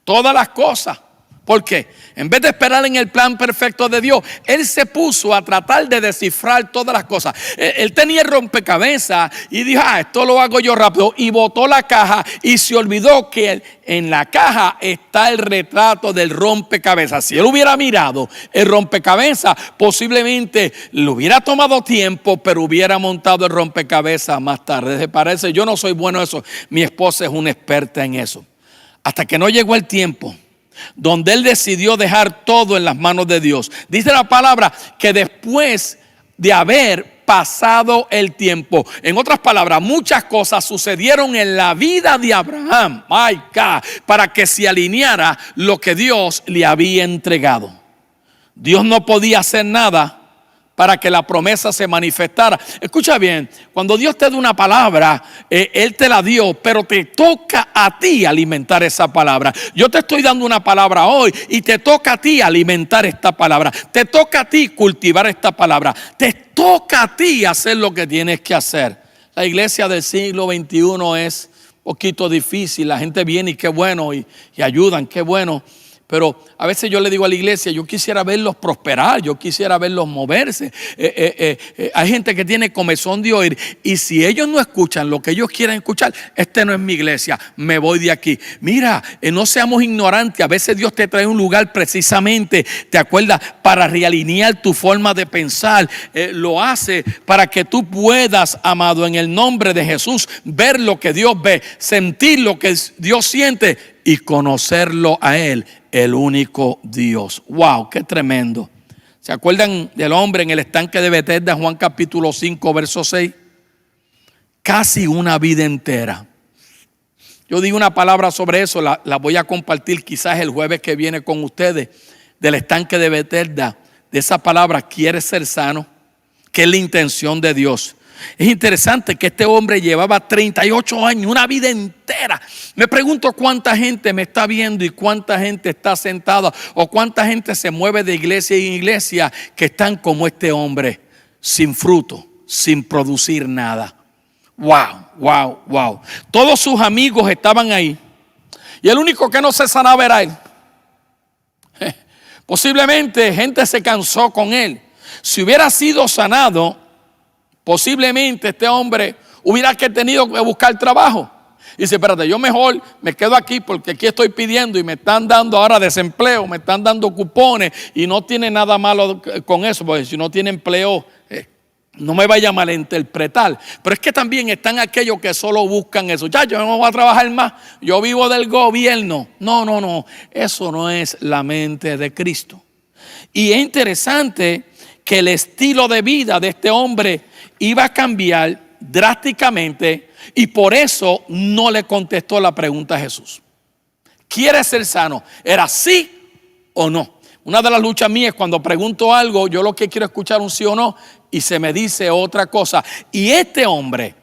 todas las cosas. ¿Por qué? En vez de esperar en el plan perfecto de Dios, él se puso a tratar de descifrar todas las cosas. Él tenía el rompecabezas y dijo, esto lo hago yo rápido. Y botó la caja y se olvidó que en la caja está el retrato del rompecabezas. Si él hubiera mirado el rompecabezas, posiblemente le hubiera tomado tiempo, pero hubiera montado el rompecabezas más tarde. ¿Se parece? Yo no soy bueno en eso. Mi esposa es una experta en eso. Hasta que no llegó el tiempo donde él decidió dejar todo en las manos de Dios. Dice la palabra que después de haber pasado el tiempo, en otras palabras, muchas cosas sucedieron en la vida de Abraham, para que se alineara lo que Dios le había entregado. Dios no podía hacer nada para que la promesa se manifestara. Escucha bien, cuando Dios te da una palabra, Él te la dio, pero te toca a ti alimentar esa palabra. Yo te estoy dando una palabra hoy y te toca a ti alimentar esta palabra. Te toca a ti cultivar esta palabra. Te toca a ti hacer lo que tienes que hacer. La iglesia del siglo XXI es un poquito difícil. La gente viene y qué bueno, y ayudan, qué bueno. Pero a veces yo le digo a la iglesia, yo quisiera verlos prosperar, yo quisiera verlos moverse. Hay gente que tiene comezón de oír y si ellos no escuchan lo que ellos quieren escuchar, no es mi iglesia, me voy de aquí. Mira, no seamos ignorantes, a veces Dios te trae un lugar precisamente, ¿te acuerdas? Para realinear tu forma de pensar. Lo hace para que tú puedas, amado, en el nombre de Jesús, ver lo que Dios ve, sentir lo que Dios siente y conocerlo a Él, el único Dios. Wow, qué tremendo. ¿Se acuerdan del hombre en el estanque de Betesda, Juan capítulo 5, verso 6? Casi una vida entera. Yo digo una palabra sobre eso, la voy a compartir quizás el jueves que viene con ustedes, del estanque de Betesda. De esa palabra, quiere ser sano, que es la intención de Dios. Es interesante que este hombre llevaba 38 años, una vida entera. Me pregunto cuánta gente me está viendo y cuánta gente está sentada o cuánta gente se mueve de iglesia en iglesia que están como este hombre, sin fruto, sin producir nada. Wow. Todos sus amigos estaban ahí y el único que no se sanaba era él. Posiblemente gente se cansó con él. Si hubiera sido sanado, posiblemente este hombre hubiera tenido que buscar trabajo. Y dice, espérate, yo mejor me quedo aquí porque aquí estoy pidiendo y me están dando ahora desempleo, me están dando cupones y no tiene nada malo con eso, porque si no tiene empleo, no me vaya a malinterpretar. Pero es que también están aquellos que solo buscan eso. Ya, yo no voy a trabajar más, yo vivo del gobierno. No, eso no es la mente de Cristo. Y es interesante que el estilo de vida de este hombre iba a cambiar drásticamente y por eso no le contestó la pregunta a Jesús. ¿Quieres ser sano? ¿Era sí o no? Una de las luchas mías es cuando pregunto algo, yo lo que quiero es escuchar un sí o no y se me dice otra cosa. Y este hombre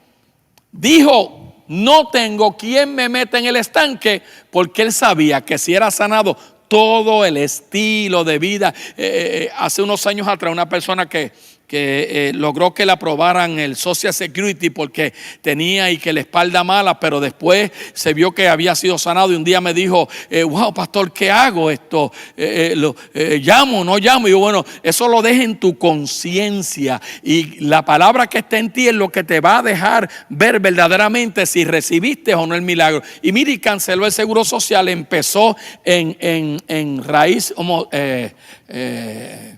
dijo, no tengo quien me meta en el estanque, porque él sabía que si era sanado, todo el estilo de vida. Hace unos años atrás una persona que logró que le aprobaran el Social Security porque tenía y que la espalda mala, pero después se vio que había sido sanado y un día me dijo, wow, pastor, ¿qué hago esto? ¿Llamo o no llamo? Y yo, bueno, eso lo deja en tu conciencia y la palabra que está en ti es lo que te va a dejar ver verdaderamente si recibiste o no el milagro. Y mire, y canceló el seguro social, empezó en raíz,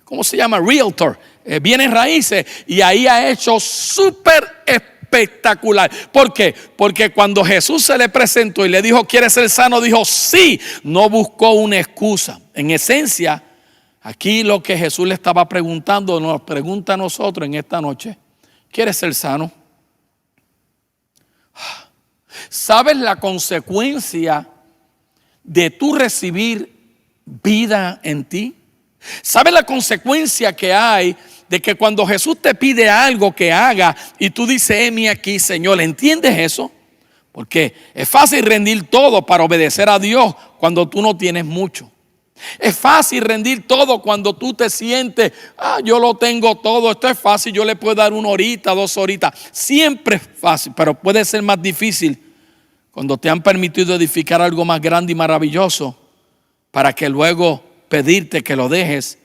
¿cómo se llama? Realtor, bienes raíces, y ahí ha hecho súper espectacular. ¿Por qué? Porque cuando Jesús se le presentó y le dijo, ¿quieres ser sano? Dijo, sí, no buscó una excusa. En esencia, aquí lo que Jesús le estaba preguntando, nos pregunta a nosotros en esta noche, ¿quieres ser sano? ¿Sabes la consecuencia de tú recibir vida en ti? ¿Sabes la consecuencia que hay de que cuando Jesús te pide algo que haga y tú dices, heme aquí, Señor? ¿Entiendes eso? Porque es fácil rendir todo para obedecer a Dios cuando tú no tienes mucho. Es fácil rendir todo cuando tú te sientes, yo lo tengo todo, esto es fácil, yo le puedo dar 1 horita, 2 horitas. Siempre es fácil, pero puede ser más difícil cuando te han permitido edificar algo más grande y maravilloso para que luego pedirte que lo dejes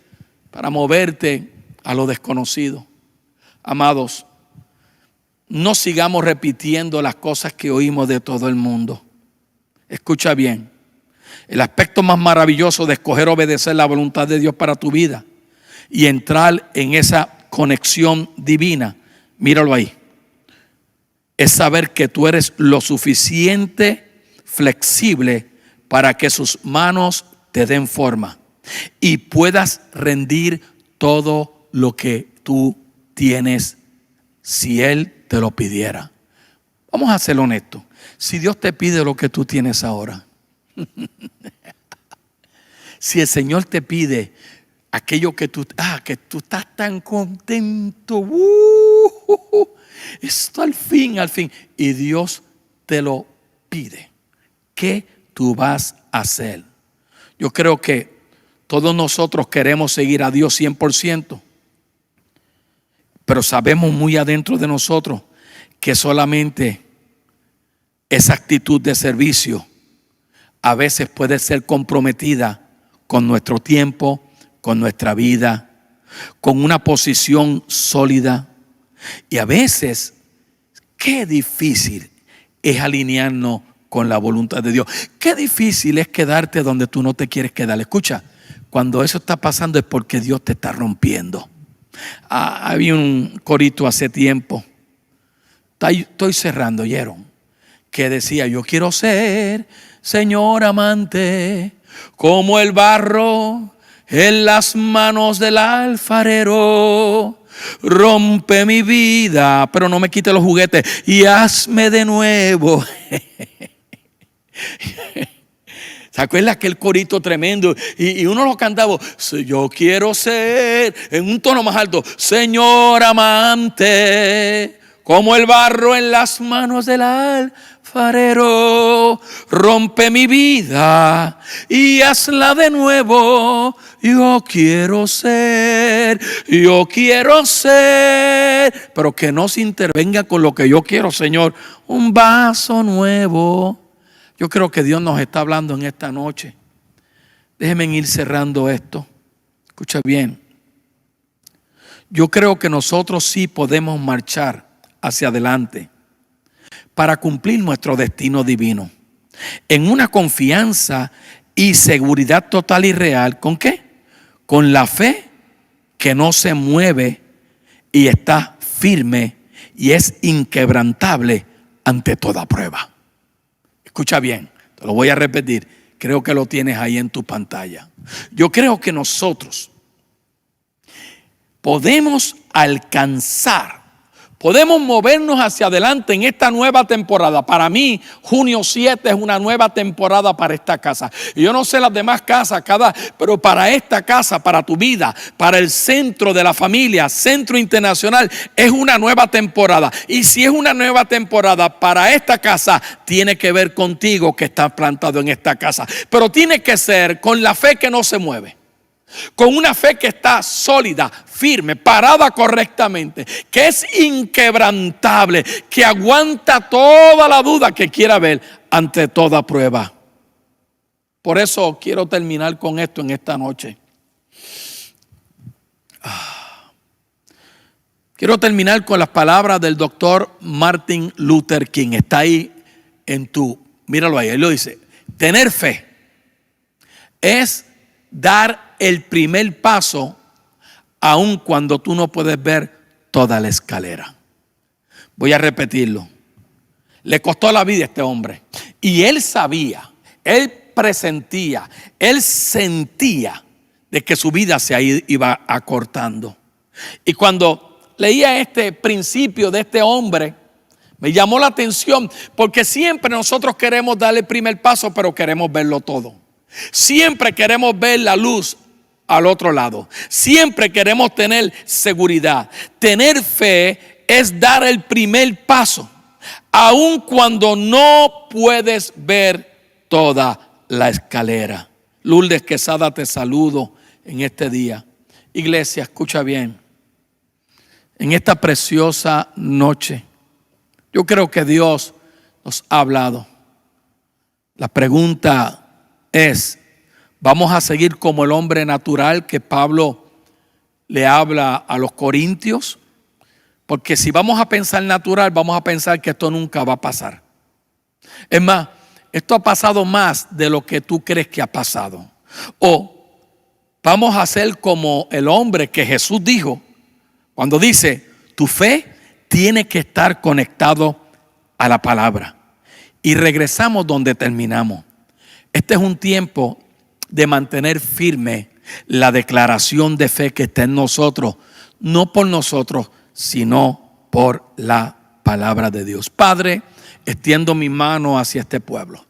para moverte a lo desconocido. Amados, no sigamos repitiendo las cosas que oímos de todo el mundo. Escucha bien, el aspecto más maravilloso de escoger obedecer la voluntad de Dios para tu vida y entrar en esa conexión divina, míralo ahí, es saber que tú eres lo suficiente flexible para que sus manos te den forma y puedas rendir todo lo que tú tienes si Él te lo pidiera. Vamos a ser honestos. Si Dios te pide lo que tú tienes ahora, si el Señor te pide aquello que tú estás tan contento, esto al fin, y Dios te lo pide, ¿qué tú vas a hacer? Yo creo que todos nosotros queremos seguir a Dios 100%, pero sabemos muy adentro de nosotros que solamente esa actitud de servicio a veces puede ser comprometida con nuestro tiempo, con nuestra vida, con una posición sólida. Y a veces, qué difícil es alinearnos con la voluntad de Dios. Qué difícil es quedarte donde tú no te quieres quedar. Escucha, cuando eso está pasando es porque Dios te está rompiendo. Había un corito hace tiempo, estoy cerrando, ¿oyeron? Que decía, yo quiero ser, Señor amante, como el barro en las manos del alfarero. Rompe mi vida, pero no me quite los juguetes y hazme de nuevo. ¿Se acuerda aquel corito tremendo? Y uno lo cantaba, yo quiero ser, en un tono más alto, Señor amante, como el barro en las manos del alfarero. Rompe mi vida y hazla de nuevo. Yo quiero ser, pero que no se intervenga con lo que yo quiero, Señor. Un vaso nuevo. Yo creo que Dios nos está hablando en esta noche. Déjenme ir cerrando esto. Escucha bien. Yo creo que nosotros sí podemos marchar hacia adelante para cumplir nuestro destino divino en una confianza y seguridad total y real. ¿Con qué? Con la fe que no se mueve y está firme y es inquebrantable ante toda prueba. Escucha bien, te lo voy a repetir. Creo que lo tienes ahí en tu pantalla. Yo creo que nosotros podemos alcanzar, podemos movernos hacia adelante en esta nueva temporada. Para mí, junio 7 es una nueva temporada para esta casa. Y yo no sé las demás casas, pero para esta casa, para tu vida, para el centro de la familia, Centro Internacional, es una nueva temporada. Y si es una nueva temporada para esta casa, tiene que ver contigo que estás plantado en esta casa. Pero tiene que ser con la fe que no se mueve. con una fe que está sólida, firme, parada correctamente, que es inquebrantable, que aguanta toda la duda que quiera haber ante toda prueba. Por eso quiero terminar con esto en esta noche. Quiero terminar con las palabras del doctor Martin Luther King. Está ahí míralo ahí, él lo dice: tener fe es dar el primer paso aun cuando tú no puedes ver toda la escalera. Voy a repetirlo. Le costó la vida a este hombre. Y él sabía, él presentía, él sentía de que su vida se iba acortando. Y cuando leía este principio de este hombre, me llamó la atención, porque siempre nosotros queremos dar el primer paso, pero queremos verlo todo. Siempre queremos ver la luz al otro lado. Siempre queremos tener seguridad. Tener fe es dar el primer paso, aun cuando no puedes ver toda la escalera. Lourdes Quesada, te saludo en este día. Iglesia, escucha bien. En esta preciosa noche, yo creo que Dios nos ha hablado. La pregunta es: ¿vamos a seguir como el hombre natural que Pablo le habla a los corintios? Porque si vamos a pensar natural, vamos a pensar que esto nunca va a pasar. Es más, esto ha pasado más de lo que tú crees que ha pasado. O vamos a ser como el hombre que Jesús dijo cuando dice: tu fe tiene que estar conectado a la palabra. Y regresamos donde terminamos. Este es un tiempo de mantener firme la declaración de fe que está en nosotros, no por nosotros, sino por la palabra de Dios. Padre, extiendo mis manos hacia este pueblo.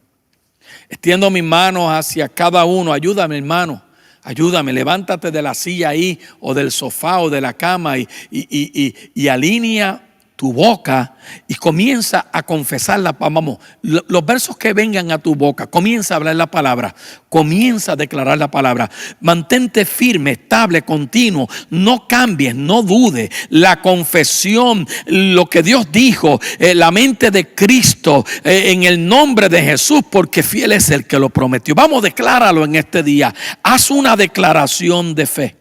Extiendo mis manos hacia cada uno. Ayúdame, hermano. Ayúdame, levántate de la silla ahí, o del sofá, o de la cama, y alinea tu boca y comienza a confesarla. Vamos, los versos que vengan a tu boca, comienza a hablar la palabra, comienza a declarar la palabra. Mantente firme, estable, continuo, no cambies, no dudes. La confesión, lo que Dios dijo, la mente de Cristo, en el nombre de Jesús, porque fiel es el que lo prometió. Vamos, decláralo en este día. Haz una declaración de fe.